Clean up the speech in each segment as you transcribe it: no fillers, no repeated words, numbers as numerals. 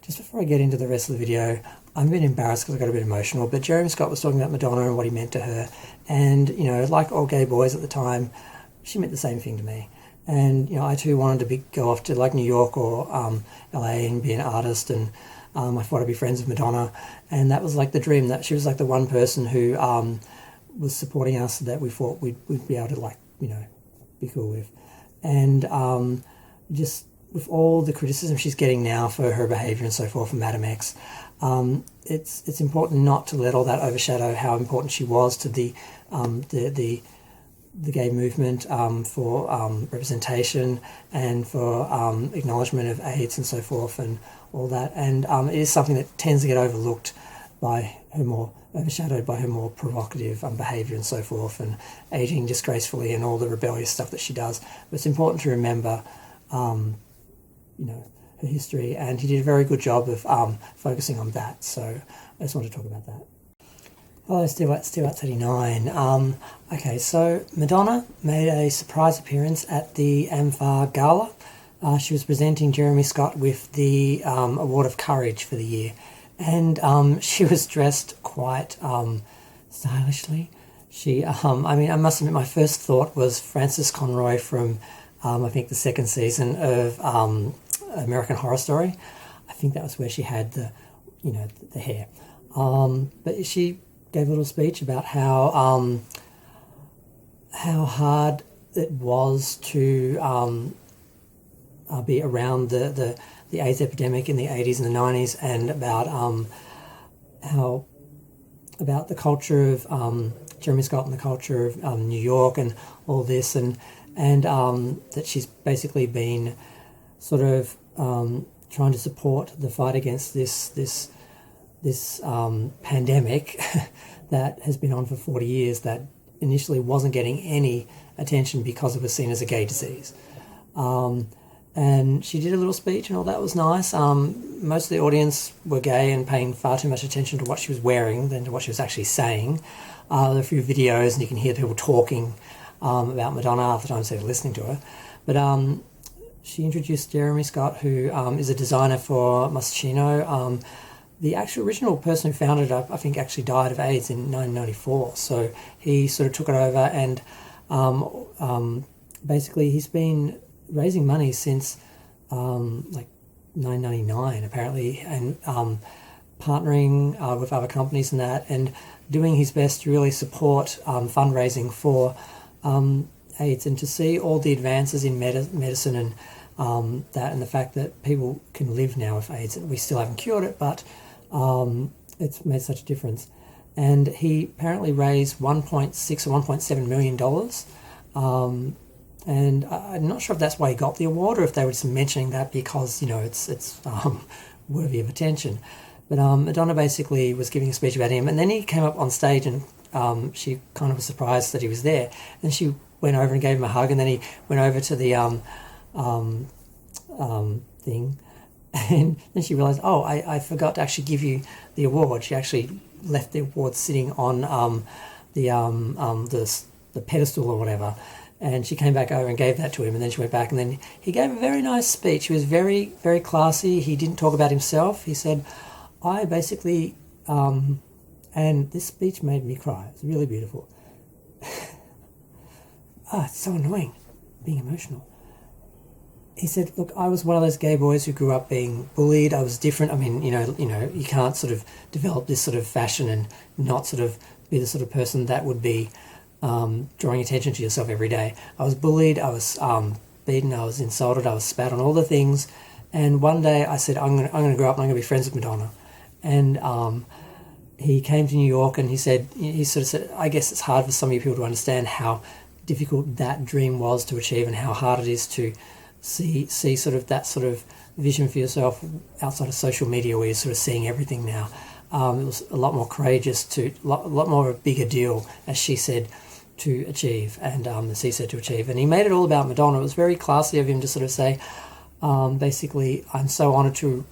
just before I get into the rest of the video, I'm a bit embarrassed because I got a bit emotional, but Jeremy Scott was talking about Madonna and what he meant to her. And, you know, like all gay boys at the time, she meant the same thing to me. And, you know, I too wanted to go off to like New York or LA and be an artist. And I thought I'd be friends with Madonna. And that was like the dream, that she was like the one person who was supporting us that we thought we'd be able to, like, you know, be cool with. And just with all the criticism she's getting now for her behaviour and so forth from Madam X, it's important not to let all that overshadow how important she was to the gay movement, for representation and for acknowledgement of AIDS and so forth and all that. And it is something that tends to get overshadowed by her more provocative behaviour and so forth, and ageing disgracefully and all the rebellious stuff that she does. But it's important to remember, you know, her history, and he did a very good job of focusing on that. So I just want to talk about that. Hello, Stewart39. Okay, so Madonna made a surprise appearance at the Amfar Gala. She was presenting Jeremy Scott with the Award of Courage for the year. And she was dressed quite stylishly. She, I mean, I must admit, my first thought was Frances Conroy from, I think, the second season of American Horror Story. I think that was where she had the, you know, the hair. But she gave a little speech about how hard it was to be around the AIDS epidemic in the 80s and the 90s, and about about the culture of Jeremy Scott and the culture of New York and all this, and that she's basically been sort of trying to support the fight against this pandemic that has been on for 40 years, that initially wasn't getting any attention because it was seen as a gay disease. And she did a little speech and all that was nice. Most of the audience were gay and paying far too much attention to what she was wearing than to what she was actually saying. There are a few videos and you can hear people talking about Madonna half the time instead of listening to her. But she introduced Jeremy Scott, who is a designer for Moschino. The actual original person who founded it, I think, actually died of AIDS in 1994. So he sort of took it over, and basically he's been raising money since like 1999 apparently, and partnering with other companies and that, and doing his best to really support fundraising for AIDS, and to see all the advances in medicine and that, and the fact that people can live now with AIDS. We still haven't cured it, but it's made such a difference. And he apparently raised $1.6 or $1.7 million. And I'm not sure if that's why he got the award, or if they were just mentioning that because, you know, it's worthy of attention. But Madonna basically was giving a speech about him, and then he came up on stage, and she kind of was surprised that he was there. And she went over and gave him a hug, and then he went over to the thing, and then she realised, oh, I forgot to actually give you the award. She actually left the award sitting on the pedestal or whatever. And she came back over and gave that to him, and then she went back, and then he gave a very nice speech. He was very, very classy. He didn't talk about himself. He said, I basically, and this speech made me cry. It was really beautiful. It's so annoying, being emotional. He said, look, I was one of those gay boys who grew up being bullied. I was different. I mean, you know, you can't sort of develop this sort of fashion and not sort of be the sort of person that would be drawing attention to yourself every day. I was bullied, I was beaten, I was insulted, I was spat on, all the things. And one day I said, I'm going to grow up and I'm going to be friends with Madonna. And he came to New York, and he sort of said, I guess it's hard for some of you people to understand how difficult that dream was to achieve, and how hard it is to see sort of that sort of vision for yourself outside of social media, where you're sort of seeing everything now. It was a lot more courageous, a lot more of a bigger deal, as she said, to achieve, and as he said, to achieve. And he made it all about Madonna. It was very classy of him to sort of say, basically, I'm so honoured to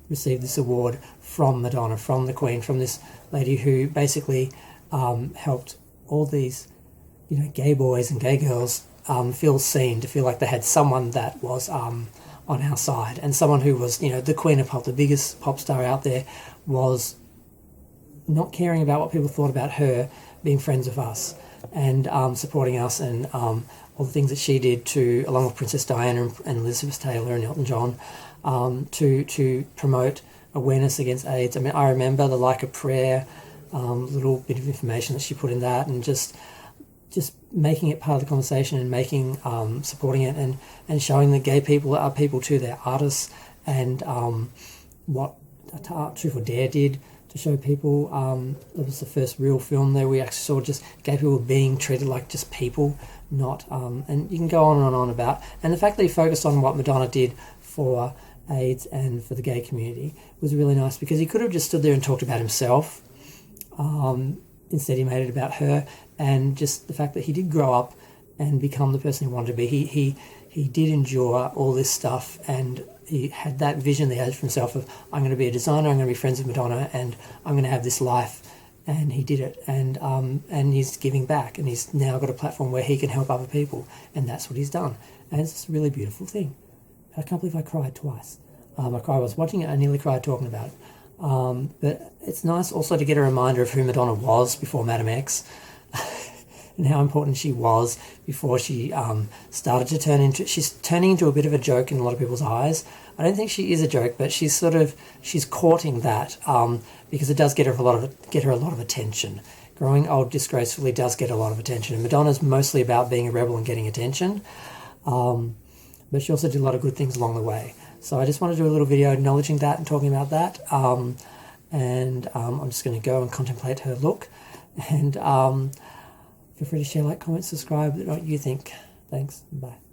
receive this award from Madonna, from the Queen, from this lady who basically helped all these, you know, gay boys and gay girls feel seen, to feel like they had someone that was on our side, and someone who was, you know, the queen of pop, the biggest pop star out there, was not caring about what people thought about her, being friends with us and supporting us, and all the things that she did to, along with Princess Diana and Elizabeth Taylor and Elton John, to promote awareness against AIDS. I mean, I remember the Like a Prayer, little bit of information that she put in that, and just making it part of the conversation, and making supporting it, and showing that gay people are people too. They're artists, and what Truth or Dare did to show people, it was the first real film there we actually saw just gay people being treated like just people, not and you can go on and on about, and the fact that he focused on what Madonna did for AIDS and for the gay community was really nice, because he could have just stood there and talked about himself. Instead he made it about her, and just the fact that he did grow up and become the person he wanted to be. He did endure all this stuff, and he had that vision that he had for himself of, I'm going to be a designer, I'm going to be friends with Madonna, and I'm going to have this life. And he did it, and he's giving back, and he's now got a platform where he can help other people, and that's what he's done. And it's just a really beautiful thing. I can't believe I cried twice. I was watching it, I nearly cried talking about it. But it's nice also to get a reminder of who Madonna was before Madame X, and how important she was before she started to turn into... She's turning into a bit of a joke in a lot of people's eyes. I don't think she is a joke, but she's courting that, because it does get her a lot of attention. Growing old disgracefully does get a lot of attention, and Madonna's mostly about being a rebel and getting attention, but she also did a lot of good things along the way. So I just want to do a little video acknowledging that and talking about that, and I'm just going to go and contemplate her look, and feel free to share, like, comment, subscribe, what you think. Thanks, bye.